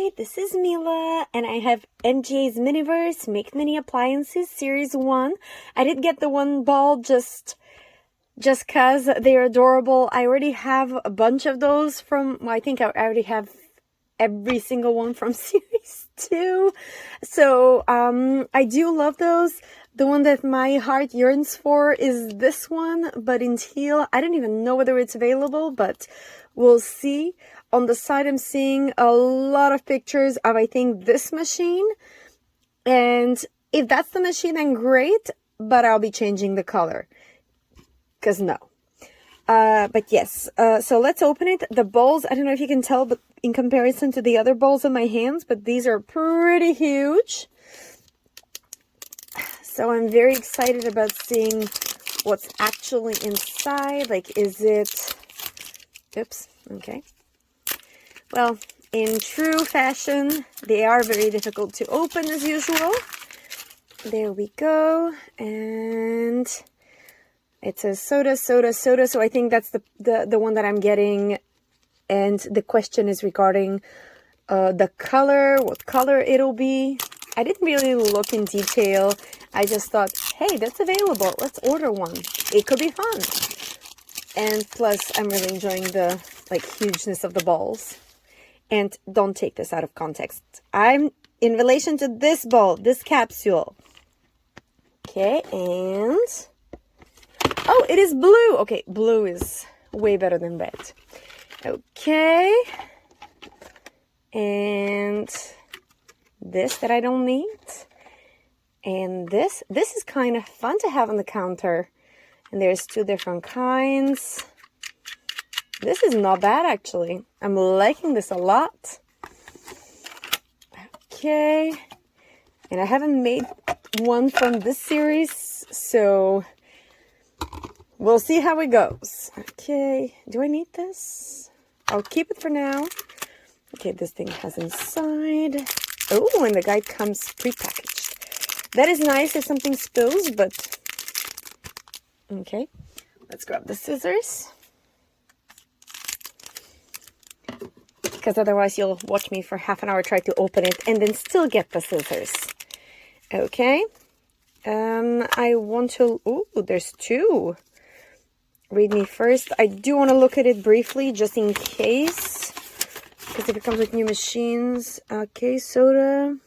Hi, this is Mila, and I have MJ's Miniverse Make Mini Appliances Series 1. I did get the one ball just cause they're adorable. I already have a bunch of those from, well, I think I already have every single one from Series 2. So, I do love those. The one that my heart yearns for is this one, but in teal. I don't even know whether it's available, but we'll see. On the side, I'm seeing a lot of pictures of, I think, this machine. And if that's the machine, then great, but I'll be changing the color. Because no. But yes, so let's open it. The bowls, I don't know if you can tell, but in comparison to the other bowls in my hands, but these are pretty huge. So I'm very excited about seeing what's actually inside. Like, is it... Oops, okay. Well, in true fashion, they are very difficult to open as usual. There we go. And it says soda, soda, soda. So I think that's the one that I'm getting. And the question is regarding the color, what color it'll be. I didn't really look in detail. I just thought, hey, that's available. Let's order one. It could be fun. And plus, I'm really enjoying the hugeness of the balls. And don't take this out of context. I'm in relation to this ball, this capsule. Okay, and... oh, it is blue. Okay, blue is way better than red. Okay. And this that I don't need. And this is kind of fun to have on the counter. And there's two different kinds. This is not bad, actually. I'm liking this a lot. Okay. And I haven't made one from this series, so we'll see how it goes. Okay. Do I need this? I'll keep it for now. Okay, this thing has inside. Oh, and the guide comes prepackaged. That is nice if something spills, but... okay. Let's grab the scissors. Because otherwise you'll watch me for half an hour try to open it and then still get the scissors. Okay. I want to... ooh, there's two. Read me first. I do want to look at it briefly just in case. Because if it comes with new machines... okay, soda.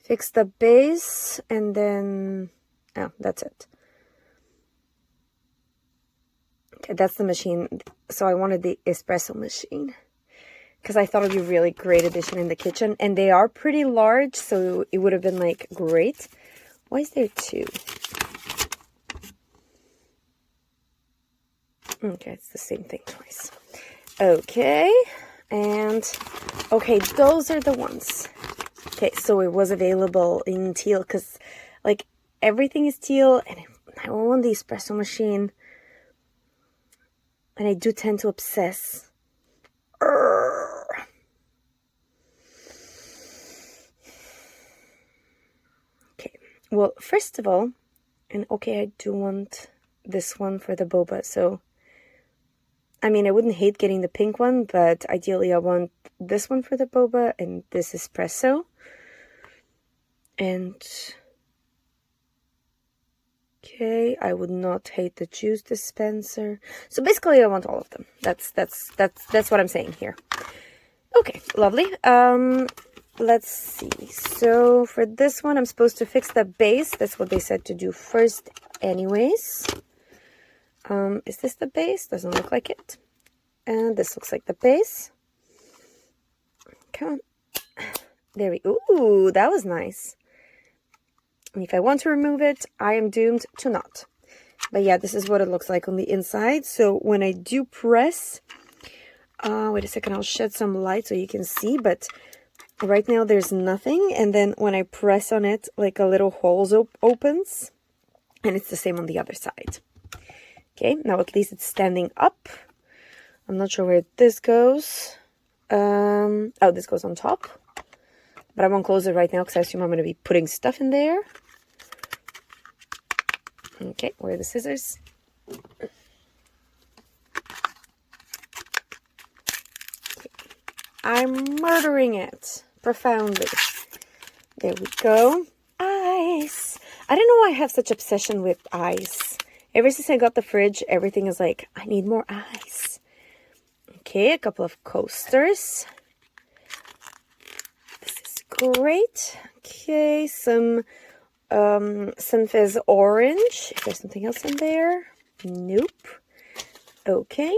Fix the base. And then... oh, that's it. Okay, that's the machine. So I wanted the espresso machine. Because I thought it would be a really great addition in the kitchen. And they are pretty large, so it would have been, like, great. Why is there two? Okay, it's the same thing twice. Okay, and... okay, those are the ones. Okay, so it was available in teal, because, like, everything is teal, and I want the espresso machine. And I do tend to obsess. Okay, well, first of all, and okay, I do want this one for the boba, so... I mean, I wouldn't hate getting the pink one, but ideally I want this one for the boba and this espresso. And... okay, I would not hate the juice dispenser. So basically I want all of them. That's what I'm saying here. Okay, lovely. Let's see. So for this one, I'm supposed to fix the base. That's what they said to do first anyways. Is this the base? Doesn't look like it. And this looks like the base. Come on. There we go. Ooh, that was nice. And if I want to remove it, I am doomed to not. But yeah, this is what it looks like on the inside. So when I do press... wait a second, I'll shed some light so you can see. But right now there's nothing. And then when I press on it, like a little hole opens. And it's the same on the other side. Okay, now at least it's standing up. I'm not sure where this goes. Oh, this goes on top. But I won't close it right now because I assume I'm going to be putting stuff in there. Okay, where are the scissors? I'm murdering it profoundly. There we go. Ice. I don't know why I have such obsession with ice. Ever since I got the fridge, everything is like, I need more ice. Okay, a couple of coasters. This is great. Okay, some Sunfizz orange. Is there something else in there? Nope. Okay.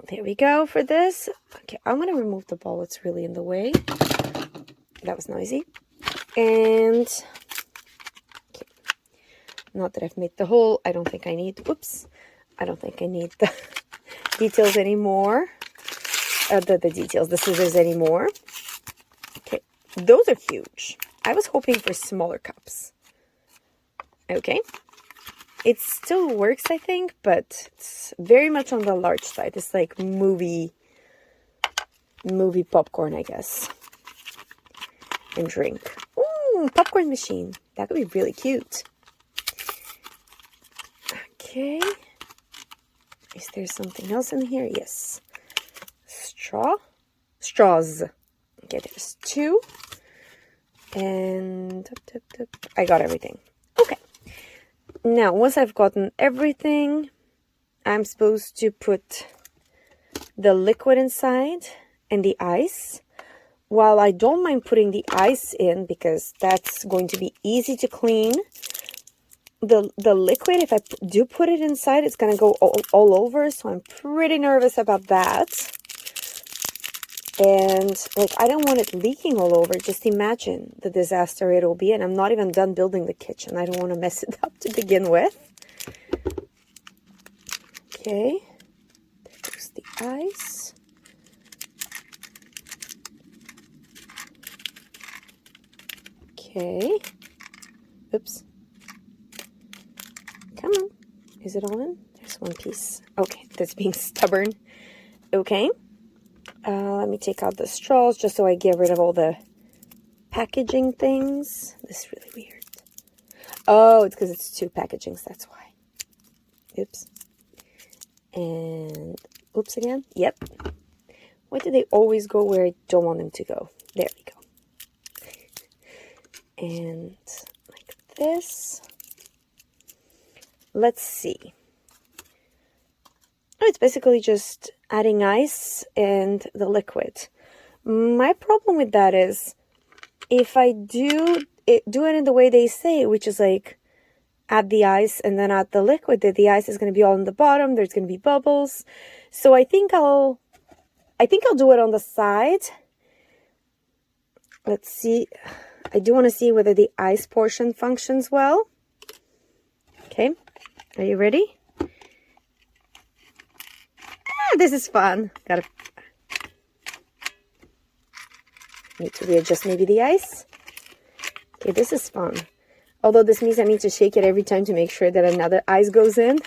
There we go for this. Okay, I'm going to remove the ball. It's really in the way. That was noisy. And, okay. Not that I've made the hole. I don't think I need, whoops. I don't think I need the details anymore. The details, the scissors anymore. Okay, those are huge. I was hoping for smaller cups. Okay. It still works, I think, but it's very much on the large side. It's like movie popcorn, I guess. And drink. Ooh, popcorn machine. That could be really cute. Okay. Is there something else in here? Yes. Straws. Okay, there's 2. And I got everything. Okay. Now, once I've gotten everything, I'm supposed to put the liquid inside and the ice. While I don't mind putting the ice in because that's going to be easy to clean, the liquid, if I do put it inside, it's going to go all over. So I'm pretty nervous about that. And like, I don't want it leaking all over. Just imagine the disaster it will be. And I'm not even done building the kitchen. I don't want to mess it up to begin with. Okay. There goes the ice. Okay. Oops. Come on. Is it all in? There's one piece. Okay. That's being stubborn. Okay. Let me take out the straws just so I get rid of all the packaging things. This is really weird. Oh, it's because it's 2 packagings. That's why. Oops. And oops again. Yep. Why do they always go where I don't want them to go? There we go. And like this. Let's see. Oh, it's basically just adding ice and the liquid. My problem with that is if I do it in the way they say, which is like add the ice and then add the liquid, that the ice is going to be all in the bottom. There's going to be bubbles. So I think I'll do it on the side. Let's see. I do want to see whether the ice portion functions well. Okay. Are you ready? This is fun. Need to readjust maybe the ice. Okay, this is fun. Although this means I need to shake it every time to make sure that another ice goes in.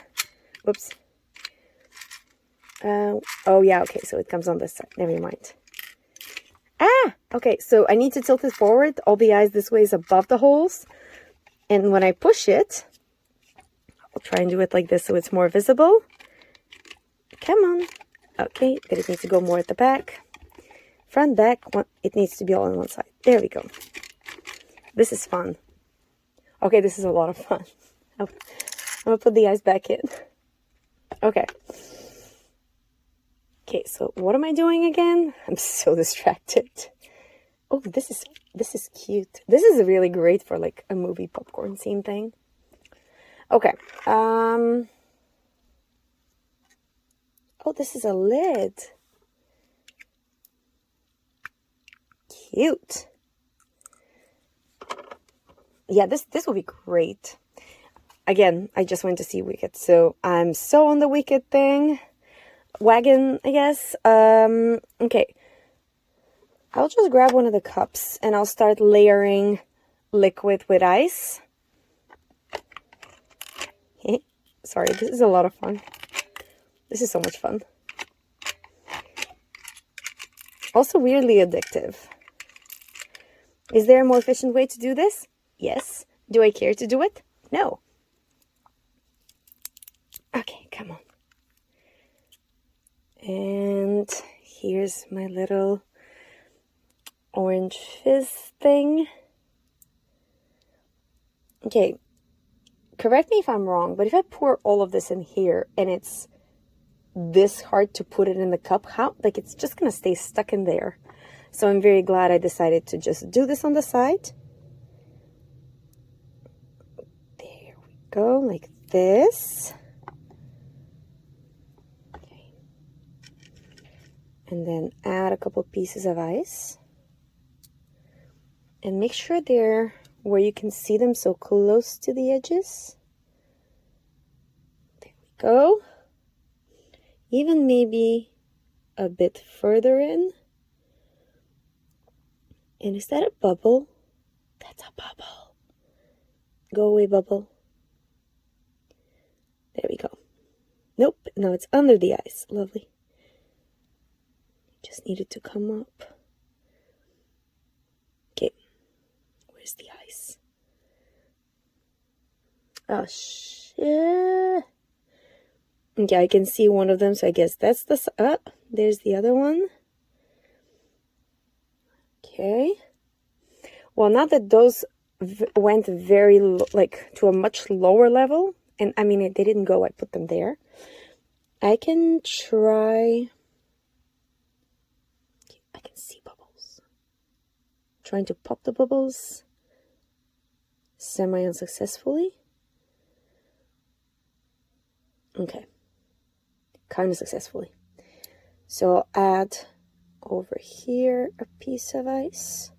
Whoops. Oh yeah, okay, so it comes on this side. Never mind. Okay, so I need to tilt it forward. All the ice this way is above the holes. And when I push it, I'll try and do it like this so it's more visible. Come on. Okay, but it needs to go more at the back. Front, back, it needs to be all on one side. There we go. This is fun. Okay, this is a lot of fun. I'm going to put the ice back in. Okay. Okay, so what am I doing again? I'm so distracted. Oh, this is cute. This is really great for like a movie popcorn scene thing. Okay. Oh, this is a lid. Cute. Yeah, this will be great. Again, I just went to see Wicked, so I'm so on the Wicked thing. Wagon, I guess. Okay. I'll just grab one of the cups and I'll start layering liquid with ice. Sorry, this is a lot of fun. This is so much fun. Also weirdly addictive. Is there a more efficient way to do this? Yes. Do I care to do it? No. Okay, come on. And here's my little orange fizz thing. Okay, correct me if I'm wrong, but if I pour all of this in here and it's this hard to put it in the cup, how, like, it's just gonna stay stuck in there. So I'm very glad I decided to just do this on the side. There we go, like this. Okay. And then add a couple pieces of ice. And make sure they're where you can see them, so close to the edges. There we go. Even maybe a bit further in. And is that a bubble? That's a bubble. Go away, bubble. There we go. Nope, now it's under the ice. Lovely. Just needed to come up. Okay, where's the ice? Oh, shit. Okay, I can see one of them, so I guess that's the... there's the other one. Okay. Well, now that those went very, like, to a much lower level, and, I mean, they didn't go, I put them there. I can try... I can see bubbles. Trying to pop the bubbles semi-unsuccessfully. Okay. Kind of successfully. So I'll add over here a piece of ice.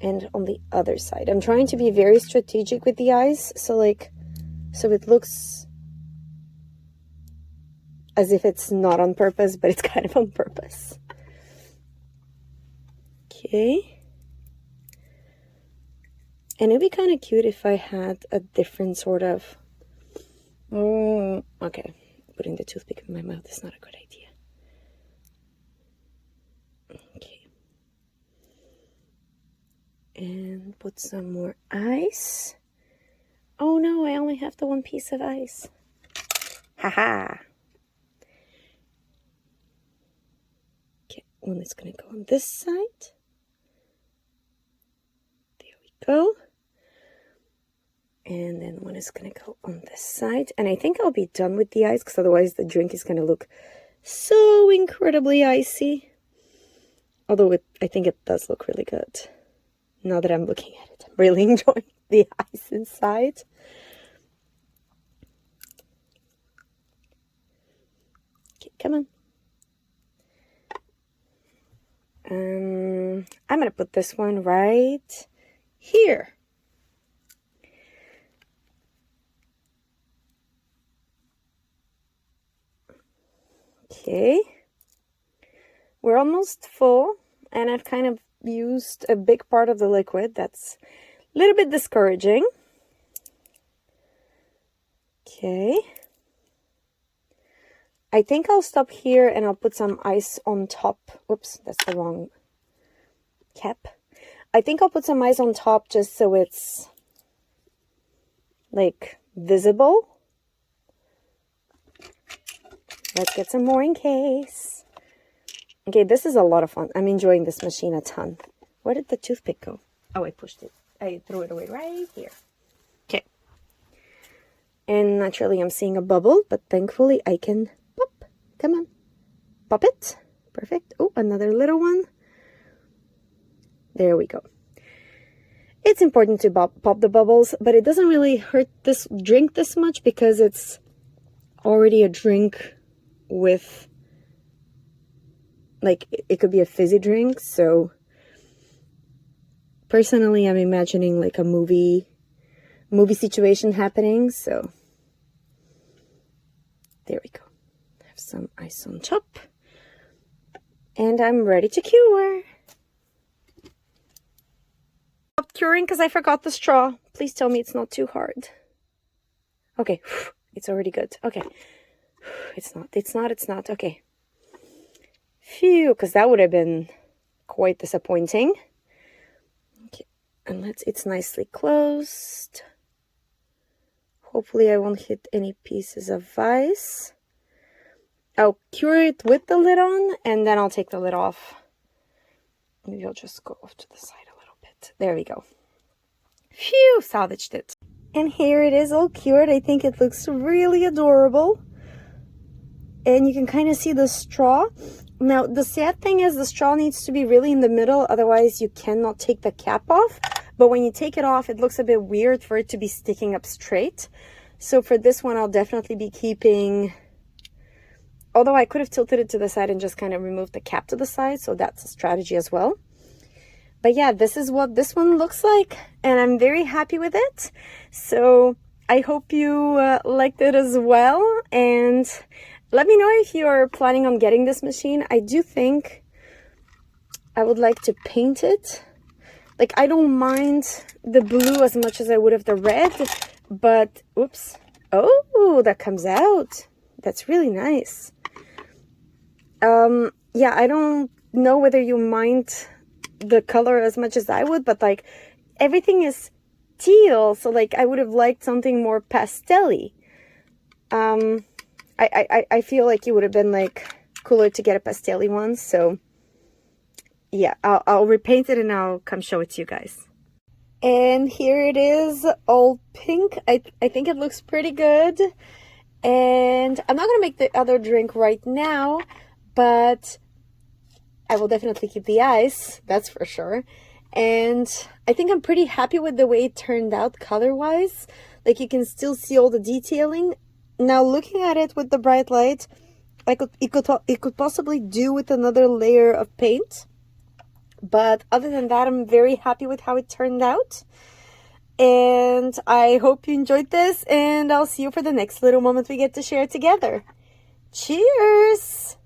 And on the other side. I'm trying to be very strategic with the ice. So it looks as if it's not on purpose, but it's kind of on purpose. Okay. And it'd be kind of cute if I had a different sort of... okay. Putting the toothpick in my mouth is not a good idea. Okay. And put some more ice. Oh no, I only have the one piece of ice. Haha. Okay, one is gonna go on this side. There we go. And then one is going to go on this side. And I think I'll be done with the ice, because otherwise the drink is going to look so incredibly icy. Although I think it does look really good. Now that I'm looking at it, I'm really enjoying the ice inside. Okay, come on. I'm going to put this one right here. Okay, we're almost full, and I've kind of used a big part of the liquid. That's a little bit discouraging. Okay, I think I'll stop here and I'll put some ice on top. Whoops, that's the wrong cap. I think I'll put some ice on top just so it's like visible. Let's get some more in case. Okay, this is a lot of fun. I'm enjoying this machine a ton. Where did the toothpick go? Oh, I pushed it. I threw it away right here. Okay. And naturally, I'm seeing a bubble, but thankfully I can pop. Come on. Pop it. Perfect. Oh, another little one. There we go. It's important to pop the bubbles, but it doesn't really hurt this drink this much because it's already a drink with, like, it could be a fizzy drink. So personally, I'm imagining like a movie situation happening. So there we go. Have some ice on top, and I'm ready to cure. Stop curing because I forgot the straw. Please tell me it's not too hard. Okay, it's already good. Okay. It's not. Okay. Phew, because that would have been quite disappointing. Okay, and it's nicely closed. Hopefully I won't hit any pieces of ice. I'll cure it with the lid on, and then I'll take the lid off. Maybe I'll just go off to the side a little bit. There we go. Phew, salvaged it. And here it is all cured. I think it looks really adorable. And you can kind of see the straw. Now, the sad thing is the straw needs to be really in the middle, otherwise you cannot take the cap off. But when you take it off, it looks a bit weird for it to be sticking up straight. So for this one, I'll definitely be keeping... Although I could have tilted it to the side and just kind of removed the cap to the side, so that's a strategy as well. But yeah, this is what this one looks like, and I'm very happy with it. So I hope you liked it as well, and let me know if you're planning on getting this machine. I do think I would like to paint it. Like, I don't mind the blue as much as I would have the red, but, oops. Oh, that comes out. That's really nice. Yeah, I don't know whether you mind the color as much as I would, but like everything is teal, so like I would have liked something more pastel-y. I feel like it would have been like cooler to get a pastel-y one, so yeah, I'll repaint it and I'll come show it to you guys. And here it is, all pink. I think it looks pretty good. And I'm not gonna make the other drink right now, but I will definitely keep the ice, that's for sure. And I think I'm pretty happy with the way it turned out color-wise. Like, you can still see all the detailing. Now, looking at it with the bright light, it could possibly do with another layer of paint. But other than that, I'm very happy with how it turned out. And I hope you enjoyed this, and I'll see you for the next little moment we get to share together. Cheers!